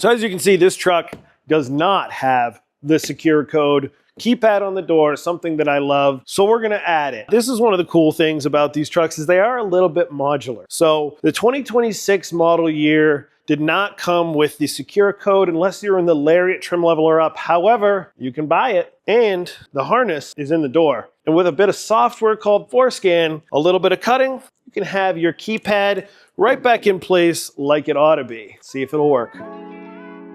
So as you can see, this truck does not have the Securicode Keypad on the door, something that I love. So we're gonna add it. This is one of the cool things about these trucks is they are a little bit modular. So the 2026 model year did not come with the Securicode unless you're in the Lariat trim level or up. However, you can buy it and the harness is in the door. And with a bit of software called FORScan, a little bit of cutting, you can have your keypad right back in place like it ought to be. See if it'll work.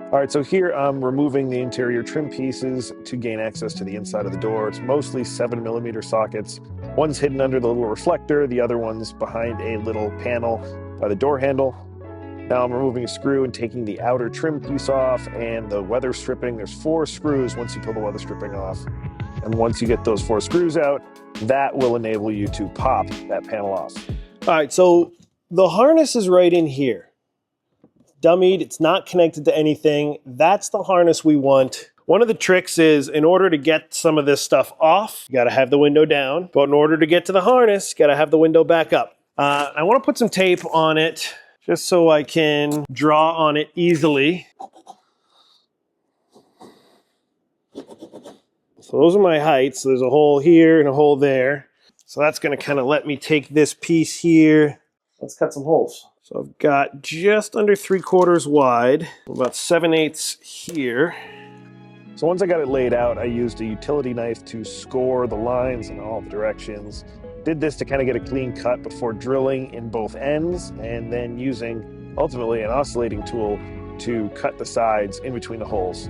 All right, so here I'm removing the interior trim pieces to gain access to the inside of the door. It's mostly 7mm sockets. One's hidden under the little reflector, the other one's behind a little panel by the door handle. Now I'm removing a screw and taking the outer trim piece off and the weather stripping. There's 4 screws once you pull the weather stripping off. And once you get those 4 screws out, that will enable you to pop that panel off. All right, so the harness is right in here. Dummied, it's not connected to anything. That's the harness we want. One of the tricks is in order to get some of this stuff off, you gotta have the window down. But in order to get to the harness, you gotta have the window back up. I wanna put some tape on it just so I can draw on it easily. So those are my heights. So there's a hole here and a hole there. So that's gonna kind of let me take this piece here. Let's cut some holes. So I've got just under 3/4 wide, about 7/8 here. So once I got it laid out, I used a utility knife to score the lines in all the directions. Did this to kind of get a clean cut before drilling in both ends and then using ultimately an oscillating tool to cut the sides in between the holes.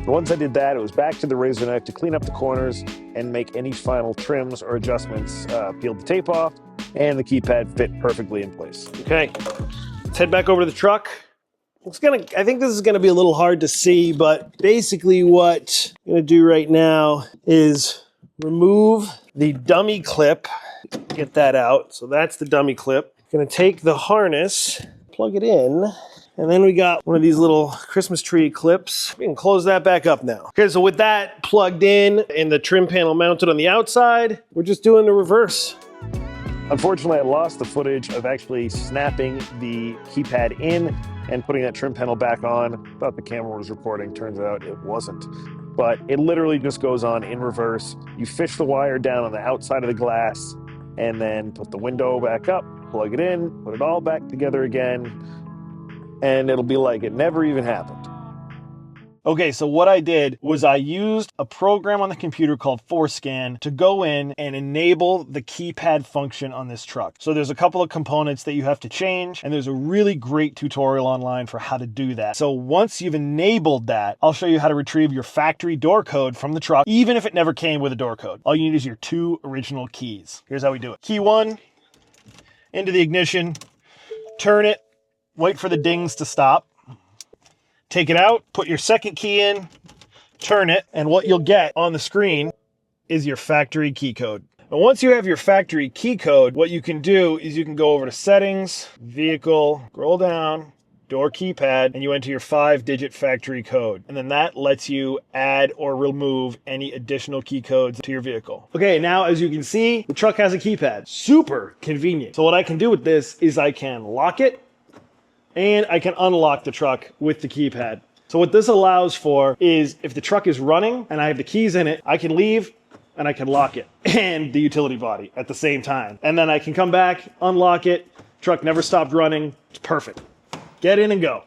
Once I did that, it was back to the razor knife to clean up the corners and make any final trims or adjustments. Peeled the tape off and the keypad fit perfectly in place. Okay, let's head back over to the truck. I think this is gonna be a little hard to see, but basically what I'm gonna do right now is remove the dummy clip, get that out. So that's the dummy clip. I'm gonna take the harness, plug it in, and then we got one of these little Christmas tree clips. We can close that back up now. Okay, so with that plugged in and the trim panel mounted on the outside, we're just doing the reverse. Unfortunately, I lost the footage of actually snapping the keypad in and putting that trim panel back on. Thought the camera was recording, turns out it wasn't. But it literally just goes on in reverse. You fish the wire down on the outside of the glass and then put the window back up, plug it in, put it all back together again, and it'll be like it never even happened. Okay, so what I did was I used a program on the computer called FORScan to go in and enable the keypad function on this truck. So there's a couple of components that you have to change, and there's a really great tutorial online for how to do that. So once you've enabled that, I'll show you how to retrieve your factory door code from the truck, even if it never came with a door code. All you need is your 2 original keys. Here's how we do it. Key 1, into the ignition, turn it, wait for the dings to stop. Take it out, put your second key in, turn it, and what you'll get on the screen is your factory key code. And once you have your factory key code, what you can do is you can go over to Settings, Vehicle, scroll down, Door Keypad, and you enter your 5-digit factory code. And then that lets you add or remove any additional key codes to your vehicle. Okay, now as you can see, the truck has a keypad. Super convenient. So what I can do with this is I can lock it, and I can unlock the truck with the keypad. So what this allows for is if the truck is running and I have the keys in it, I can leave and I can lock it and the utility body at the same time. And then I can come back, unlock it, truck never stopped running, it's perfect. Get in and go.